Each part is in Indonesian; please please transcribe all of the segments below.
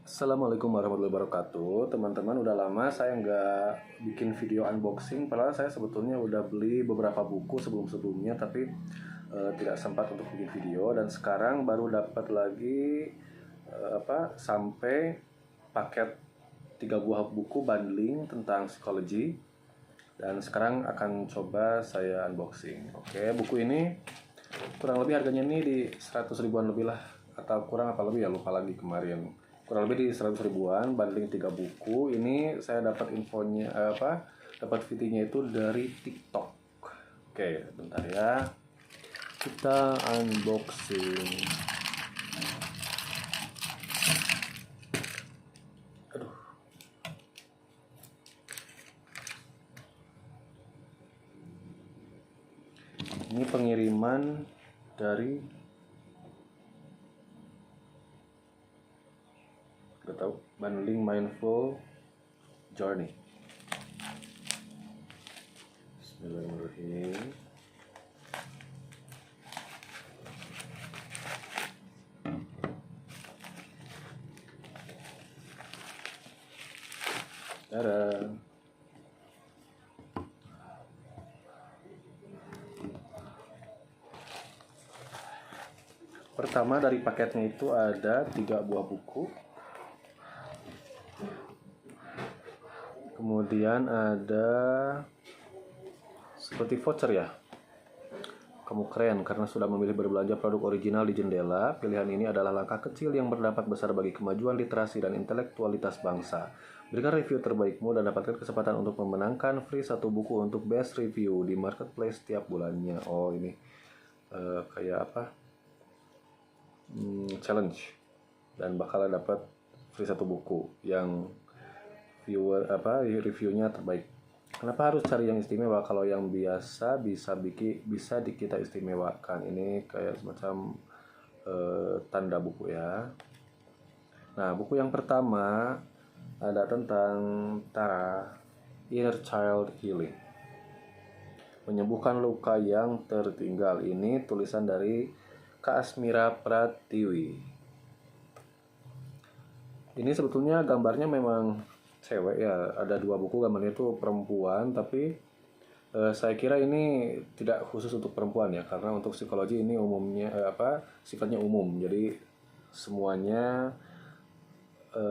Assalamualaikum warahmatullahi wabarakatuh. Teman-teman, udah lama saya nggak bikin video unboxing. Padahal saya sebetulnya udah beli beberapa buku sebelum-sebelumnya, tapi tidak sempat untuk bikin video. Dan sekarang baru dapat lagi sampai paket 3 buah buku bundling tentang psikologi. Dan sekarang akan coba saya unboxing. Oke, buku ini kurang lebih harganya ini di 100 ribuan lebih lah, atau kurang apa lebih ya, lupa lagi kemarin. Kurang lebih di 100 ribuan bundling 3 buku. Ini saya dapat infonya dapat videonya itu dari TikTok. Oke, bentar ya, kita unboxing. Aduh, ini pengiriman dari, gak tahu, bundling mindful journey. Bismillahirrahmanirrahim. Dadah. Pertama dari paketnya itu ada 3 buah buku. Kemudian ada seperti voucher ya. Kamu keren karena sudah memilih berbelanja produk original di jendela. Pilihan ini adalah langkah kecil yang berdampak besar bagi kemajuan literasi dan intelektualitas bangsa. Berikan review terbaikmu dan dapatkan kesempatan untuk memenangkan free 1 buku untuk best review di marketplace setiap bulannya. Oh, ini kayak apa? Challenge. Dan bakal dapat free 1 buku yang reviewnya terbaik. Kenapa harus cari yang istimewa kalau yang biasa bisa kita istimewakan? Ini kayak semacam tanda buku ya. Nah, buku yang pertama ada tentang Inner Child Healing, menyembuhkan luka yang tertinggal. Ini tulisan dari Kak Asmira Pratiwi. Ini sebetulnya gambarnya memang cewek ya, ada 2 buku gambarnya itu perempuan, tapi saya kira ini tidak khusus untuk perempuan ya, karena untuk psikologi ini umumnya sifatnya umum, jadi semuanya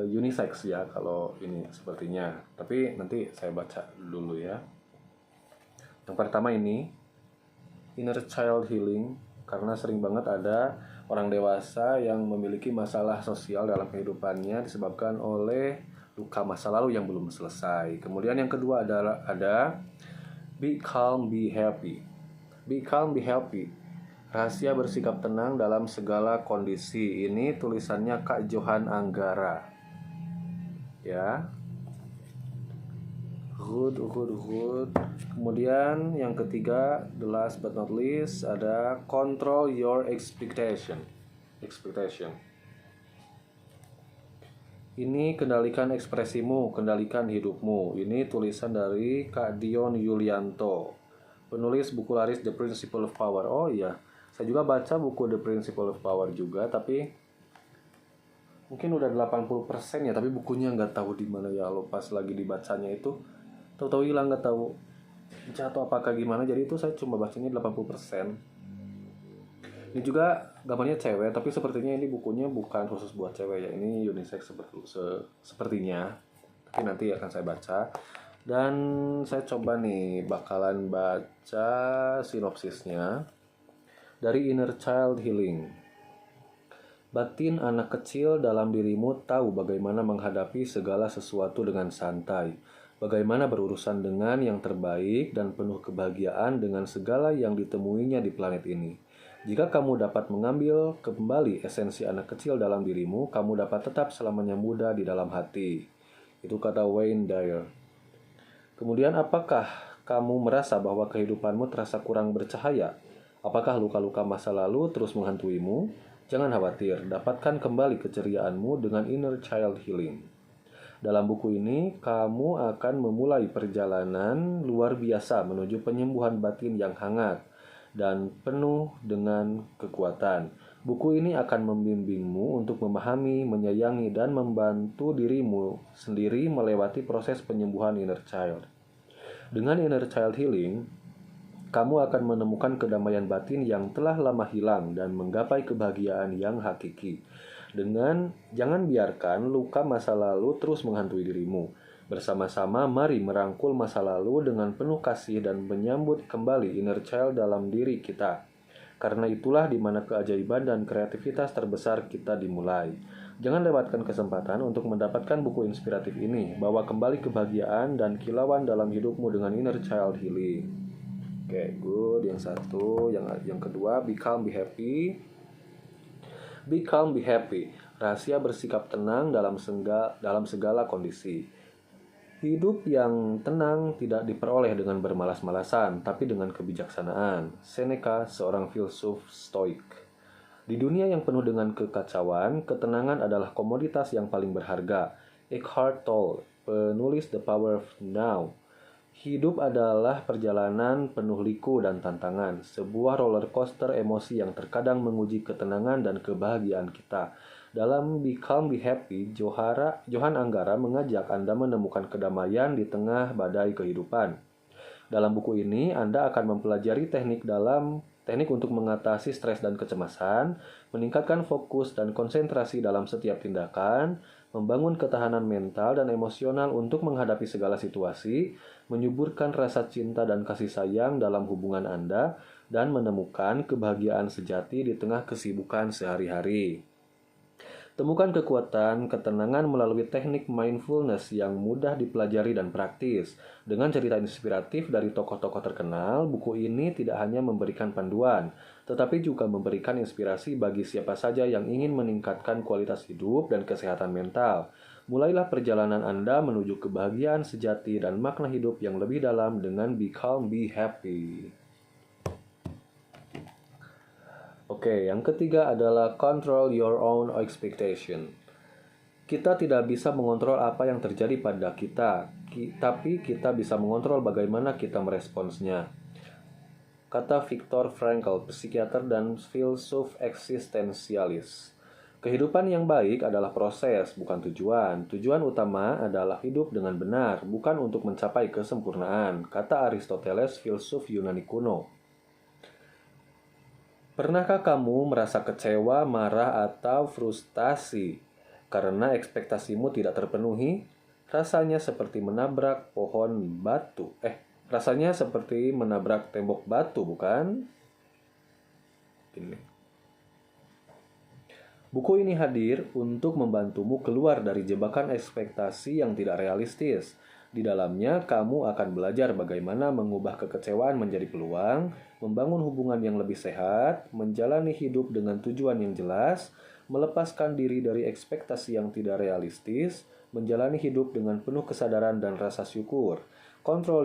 unisex ya kalau ini sepertinya. Tapi nanti saya baca dulu ya. Yang pertama ini Inner Child Healing, karena sering banget ada orang dewasa yang memiliki masalah sosial dalam kehidupannya disebabkan oleh luka masa lalu yang belum selesai. Kemudian yang kedua ada Be Calm, Be Happy. Be Calm, Be Happy, rahasia bersikap tenang dalam segala kondisi. Ini tulisannya Kak Johan Anggara. Ya. Good. Kemudian yang ketiga, the last but not least, ada Control Your Expectation. Ini kendalikan ekspresimu, kendalikan hidupmu. Ini tulisan dari Kak Dion Yulianto, penulis buku laris The Principle of Power. Oh iya, saya juga baca buku The Principle of Power juga, tapi mungkin udah 80% ya, tapi bukunya nggak tahu di mana ya. Lo pas lagi dibacanya itu tahu-tahu hilang, nggak tahu jatuh apakah gimana. Jadi itu saya cuma bacanya 80%. Ini juga gambarnya cewek, tapi sepertinya ini bukunya bukan khusus buat cewek ya. Ini unisex sepertinya. Tapi nanti akan saya baca. Dan saya coba nih bakalan baca sinopsisnya dari Inner Child Healing. Batin anak kecil dalam dirimu tahu bagaimana menghadapi segala sesuatu dengan santai. Bagaimana berurusan dengan yang terbaik dan penuh kebahagiaan dengan segala yang ditemuinya di planet ini. Jika kamu dapat mengambil kembali esensi anak kecil dalam dirimu, kamu dapat tetap selamanya muda di dalam hati. Itu kata Wayne Dyer. Kemudian, apakah kamu merasa bahwa kehidupanmu terasa kurang bercahaya? Apakah luka-luka masa lalu terus menghantuimu? Jangan khawatir, dapatkan kembali keceriaanmu dengan Inner Child Healing. Dalam buku ini, kamu akan memulai perjalanan luar biasa menuju penyembuhan batin yang hangat dan penuh dengan kekuatan. Buku ini akan membimbingmu untuk memahami, menyayangi, dan membantu dirimu sendiri melewati proses penyembuhan inner child. Dengan inner child healing, kamu akan menemukan kedamaian batin yang telah lama hilang dan menggapai kebahagiaan yang hakiki. Jangan biarkan luka masa lalu terus menghantui dirimu. Bersama-sama mari merangkul masa lalu dengan penuh kasih dan menyambut kembali inner child dalam diri kita. Karena itulah di mana keajaiban dan kreativitas terbesar kita dimulai. Jangan lewatkan kesempatan untuk mendapatkan buku inspiratif ini. Bawa kembali kebahagiaan dan kilauan dalam hidupmu dengan inner child healing. Oke, good. Yang satu, yang kedua, be calm, be happy. Be calm, be happy. Rahasia bersikap tenang dalam segala kondisi. Hidup yang tenang tidak diperoleh dengan bermalas-malasan, tapi dengan kebijaksanaan. Seneca, seorang filsuf Stoik. Di dunia yang penuh dengan kekacauan, ketenangan adalah komoditas yang paling berharga. Eckhart Tolle, penulis The Power of Now. Hidup adalah perjalanan penuh liku dan tantangan, sebuah roller coaster emosi yang terkadang menguji ketenangan dan kebahagiaan kita. Dalam Be Calm, Be Happy, Johan Anggara mengajak Anda menemukan kedamaian di tengah badai kehidupan. Dalam buku ini, Anda akan mempelajari teknik untuk mengatasi stres dan kecemasan, meningkatkan fokus dan konsentrasi dalam setiap tindakan, membangun ketahanan mental dan emosional untuk menghadapi segala situasi, menyuburkan rasa cinta dan kasih sayang dalam hubungan Anda, dan menemukan kebahagiaan sejati di tengah kesibukan sehari-hari. Temukan kekuatan ketenangan melalui teknik mindfulness yang mudah dipelajari dan praktis. Dengan cerita inspiratif dari tokoh-tokoh terkenal, buku ini tidak hanya memberikan panduan, tetapi juga memberikan inspirasi bagi siapa saja yang ingin meningkatkan kualitas hidup dan kesehatan mental. Mulailah perjalanan Anda menuju kebahagiaan sejati dan makna hidup yang lebih dalam dengan Be Calm, Be Happy. Oke, yang ketiga adalah control your own expectation. Kita tidak bisa mengontrol apa yang terjadi pada kita, tapi kita bisa mengontrol bagaimana kita meresponsnya. Kata Viktor Frankl, psikiater dan filsuf eksistensialis. Kehidupan yang baik adalah proses, bukan tujuan. Tujuan utama adalah hidup dengan benar, bukan untuk mencapai kesempurnaan, kata Aristoteles, filsuf Yunani kuno. Pernahkah kamu merasa kecewa, marah, atau frustasi karena ekspektasimu tidak terpenuhi? Rasanya seperti menabrak rasanya seperti menabrak tembok batu, bukan? Ini. Buku ini hadir untuk membantumu keluar dari jebakan ekspektasi yang tidak realistis. Di dalamnya, kamu akan belajar bagaimana mengubah kekecewaan menjadi peluang, membangun hubungan yang lebih sehat, menjalani hidup dengan tujuan yang jelas, melepaskan diri dari ekspektasi yang tidak realistis, menjalani hidup dengan penuh kesadaran dan rasa syukur. Control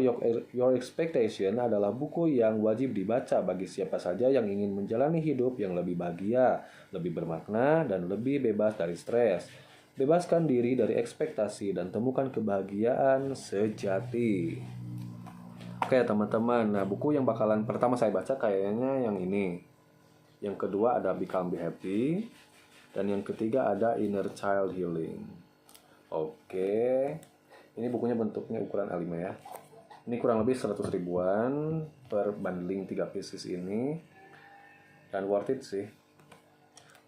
Your Expectation adalah buku yang wajib dibaca bagi siapa saja yang ingin menjalani hidup yang lebih bahagia, lebih bermakna, dan lebih bebas dari stres. Bebaskan diri dari ekspektasi dan temukan kebahagiaan sejati. Oke teman-teman, nah buku yang bakalan pertama saya baca kayaknya yang ini. Yang kedua ada Be Calm, Be Happy. Dan yang ketiga ada Inner Child Healing. Oke, ini bukunya bentuknya ukuran A5 ya. Ini kurang lebih 100 ribuan per bundling 3 pieces ini. Dan worth it sih.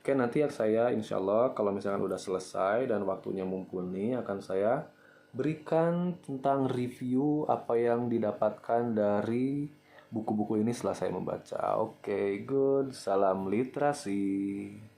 Oke, nanti saya insya Allah kalau misalkan udah selesai dan waktunya mumpuni akan saya berikan tentang review apa yang didapatkan dari buku-buku ini setelah saya membaca. Oke, good. Salam literasi.